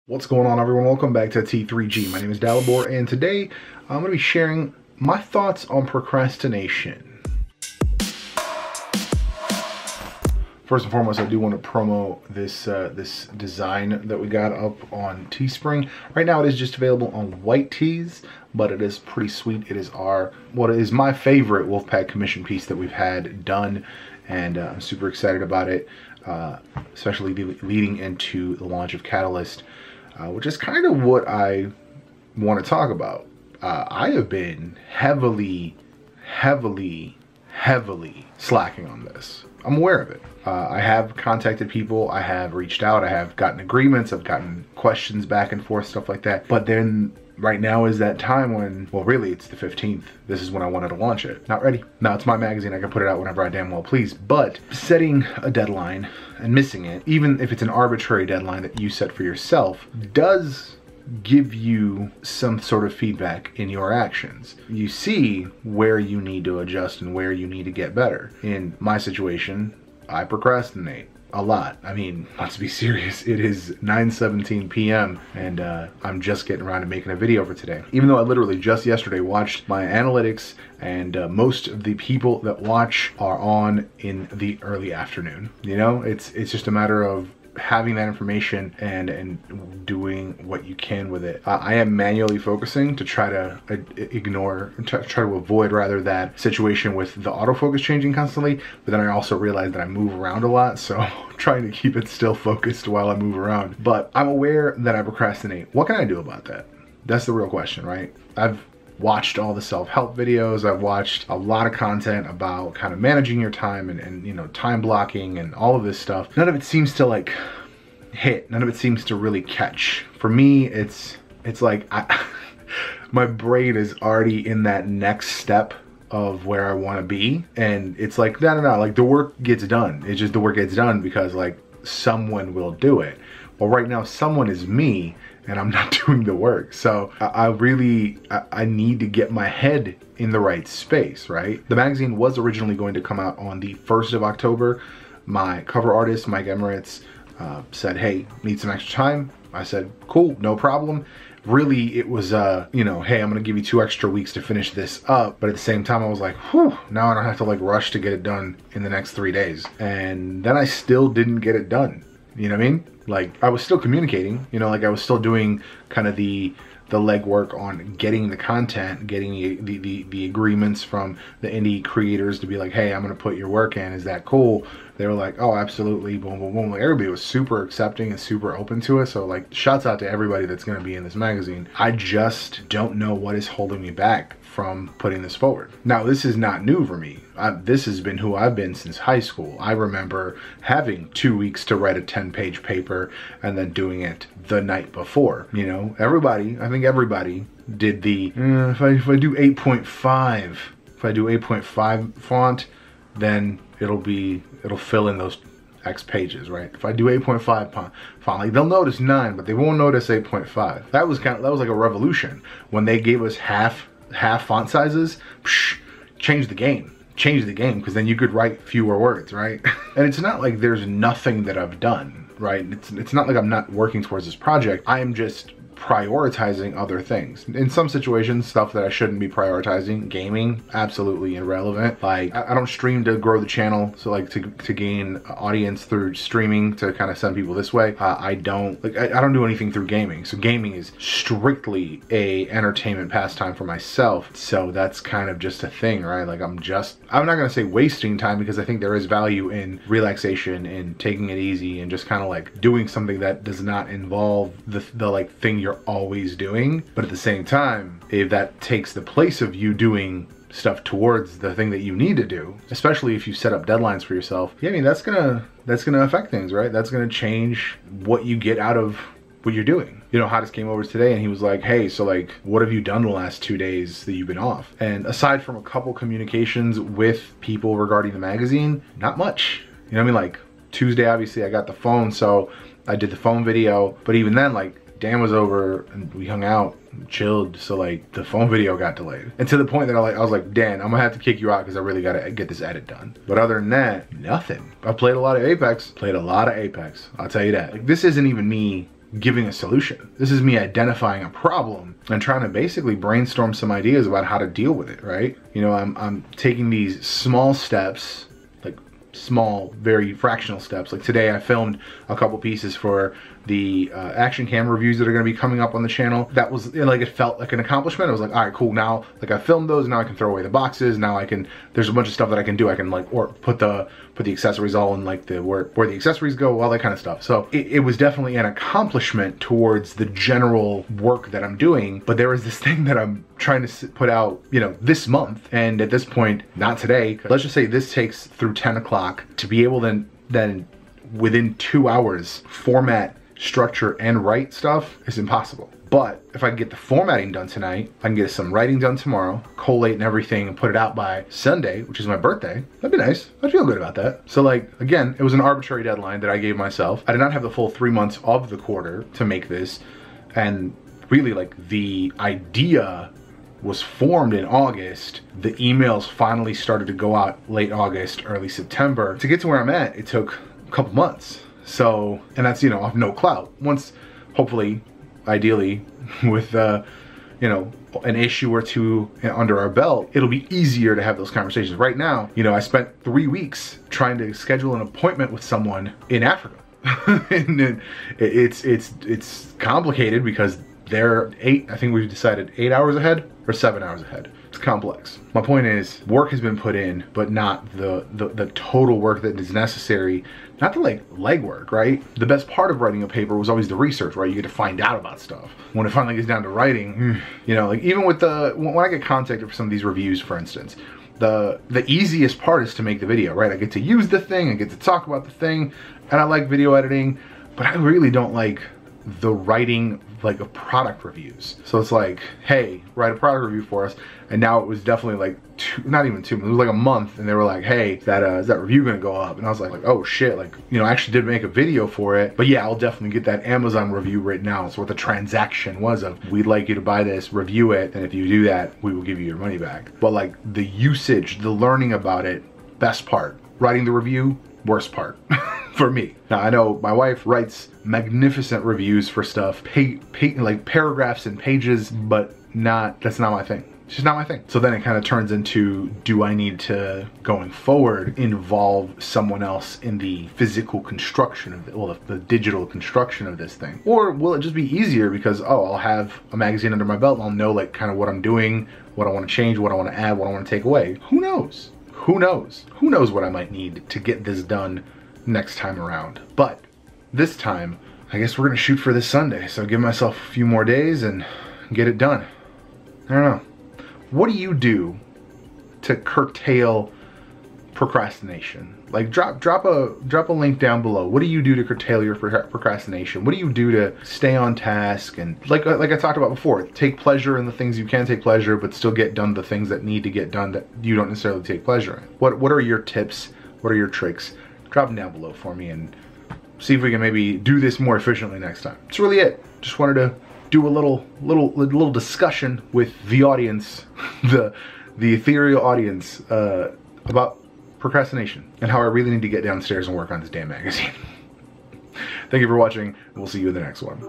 What's going on, everyone? Welcome back to T3G. My name is Dalibor, and today I'm going to be sharing my thoughts on procrastination. First and foremost, I do want to promo this this design that we got up on Teespring. Right now, it is just available on white tees, but it is pretty sweet. It is what is my favorite Wolfpack commission piece that we've had done, and I'm super excited about it, especially leading into the launch of Catalyst. Which is kind of what I want to talk about. I have been heavily slacking on this. I'm aware of it. I have contacted people, I have reached out, I have gotten agreements, I've gotten questions back and forth, stuff like that. But then right now is that time when, well, really it's the 15th. This is when I wanted to launch it. Not ready. Now it's my magazine, I can put it out whenever I damn well please. But setting a deadline and missing it, even if it's an arbitrary deadline that you set for yourself, does give you some sort of feedback in your actions. You see where you need to adjust and where you need to get better. In my situation, I procrastinate a lot. I mean, let's be serious, it is 9:17 p.m. and I'm just getting around to making a video for today. Even though I literally just yesterday watched my analytics, and most of the people that watch are on in the early afternoon. You know, it's just a matter of having that information and doing what you can with it. I am manually focusing to try to try to avoid rather that situation with the autofocus changing constantly, but then I also realize that I move around a lot, so I'm trying to keep it still focused while I move around. But I'm aware that I procrastinate. What can I do about that? That's the real question, right? I've watched all the self-help videos, I've watched a lot of content about kind of managing your time and you know, time blocking and all of this stuff. None of it seems to like hit, none of it seems to really catch. For me, it's like my brain is already in that next step of where I want to be, and it's like no, like the work gets done. It's just the work gets done because like someone will do it. Well, right now someone is me, and I'm not doing the work. So I need to get my head in the right space, right? The magazine was originally going to come out on the 1st of October. My cover artist, Mike Emirates, said, hey, need some extra time? I said, cool, no problem. Really, it was, you know, hey, I'm gonna give you 2 extra weeks to finish this up. But at the same time, I was like, whew, now I don't have to like rush to get it done in the next 3 days. And then I still didn't get it done. You know what I mean? Like, I was still communicating, you know, like I was still doing kind of the legwork on getting the content, getting the agreements from the indie creators to be like, hey, I'm gonna put your work in, is that cool? They were like, oh, absolutely, boom, boom, boom. Like, everybody was super accepting and super open to it. So like, shouts out to everybody that's gonna be in this magazine. I just don't know what is holding me back from putting this forward. Now, this is not new for me. This has been who I've been since high school. I remember having 2 weeks to write a 10-page paper and then doing it the night before. You know, everybody, I think everybody did the, if I do 8.5, if I do 8.5 font, then it'll fill in those X pages, right? If I do 8.5 font, like they'll notice 9, but they won't notice 8.5. That was like a revolution. When they gave us half font sizes, changed the game, because then you could write fewer words, right? And it's not like there's nothing that I've done, right? It's not like I'm not working towards this project. I am just prioritizing other things. In some situations, stuff that I shouldn't be prioritizing. Gaming, absolutely irrelevant. Like, I don't stream to grow the channel, so like to gain audience through streaming to kind of send people this way. I don't do anything through gaming. So gaming is strictly a entertainment pastime for myself. So that's kind of just a thing, right? Like I'm not gonna say wasting time, because I think there is value in relaxation and taking it easy and just kind of like doing something that does not involve the like thing you're always doing. But at the same time, if that takes the place of you doing stuff towards the thing that you need to do, especially if you set up deadlines for yourself, yeah, I mean, that's gonna affect things, right? That's gonna change what you get out of what you're doing. You know, Hottest came over today and he was like, hey, so like, what have you done the last 2 days that you've been off? And aside from a couple communications with people regarding the magazine, not much. You know what I mean? Like Tuesday, obviously I got the phone, so I did the phone video, but even then, like, Dan was over and we hung out, chilled, so like the phone video got delayed. And to the point that I was like, Dan, I'm gonna have to kick you out because I really gotta get this edit done. But other than that, nothing. I played a lot of Apex, I'll tell you that. Like, this isn't even me giving a solution. This is me identifying a problem and trying to basically brainstorm some ideas about how to deal with it, right? You know, I'm taking these small steps, like small, very fractional steps. Like today I filmed a couple pieces for the action cam reviews that are going to be coming up on the channel. That was, you know, like, it felt like an accomplishment. I was like, all right, cool. Now, like, I filmed those. Now I can throw away the boxes. Now I can, there's a bunch of stuff that I can do. I can, like, or put the accessories all in, like, the where the accessories go, all that kind of stuff. So it was definitely an accomplishment towards the general work that I'm doing. But there was this thing that I'm trying to put out, you know, this month. And at this point, not today, let's just say this takes through 10 o'clock to be able then within 2 hours format, structure, and write stuff is impossible. But if I can get the formatting done tonight, I can get some writing done tomorrow, collate and everything, and put it out by Sunday, which is my birthday, that'd be nice. I'd feel good about that. So, like, again, it was an arbitrary deadline that I gave myself. I did not have the full 3 months of the quarter to make this. And really, like, the idea was formed in August. The emails finally started to go out late August, early September. To get to where I'm at, it took a couple months. So, and that's, you know, off no clout. Once, hopefully, ideally, with, you know, an issue or two under our belt, it'll be easier to have those conversations. Right now, you know, I spent 3 weeks trying to schedule an appointment with someone in Africa. And it's complicated because they're I think we've decided 8 hours ahead or 7 hours ahead. It's complex. My point is, work has been put in, but not the total work that is necessary. Not the, like, legwork, right? The best part of writing a paper was always the research, right? You get to find out about stuff. When it finally gets down to writing, you know, like, even with when I get contacted for some of these reviews, for instance, the easiest part is to make the video, right? I get to use the thing, I get to talk about the thing, and I like video editing, but I really don't like the writing, like, of product reviews. So it's like, hey, write a product review for us. And now it was definitely like not even 2 months, it was like a month, and they were like, hey, is that review gonna go up? And I was like, oh shit, like, you know, I actually did make a video for it. But yeah, I'll definitely get that Amazon review written out. So what the transaction was of, we'd like you to buy this, review it, and if you do that, we will give you your money back. But like, the usage, the learning about it, best part. Writing the review, worst part. For me. Now, I know my wife writes magnificent reviews for stuff, like paragraphs and pages, but that's not my thing. It's just not my thing. So then it kind of turns into, do I need to, going forward, involve someone else in the physical construction of it, well, the digital construction of this thing? Or will it just be easier because, oh, I'll have a magazine under my belt and I'll know, like, kind of what I'm doing, what I want to change, what I want to add, what I want to take away. Who knows? Who knows? Who knows what I might need to get this done next time around. But this time, I guess we're gonna shoot for this Sunday. So give myself a few more days and get it done. I don't know. What do you do to curtail procrastination? Like, drop a link down below. What do you do to curtail your procrastination? What do you do to stay on task and, like I talked about before, take pleasure in the things you can take pleasure, but still get done the things that need to get done that you don't necessarily take pleasure in? What are your tips? What are your tricks? Drop them down below for me and see if we can maybe do this more efficiently next time. That's really it. Just wanted to do a little discussion with the audience, the ethereal audience, about procrastination and how I really need to get downstairs and work on this damn magazine. Thank you for watching, and we'll see you in the next one.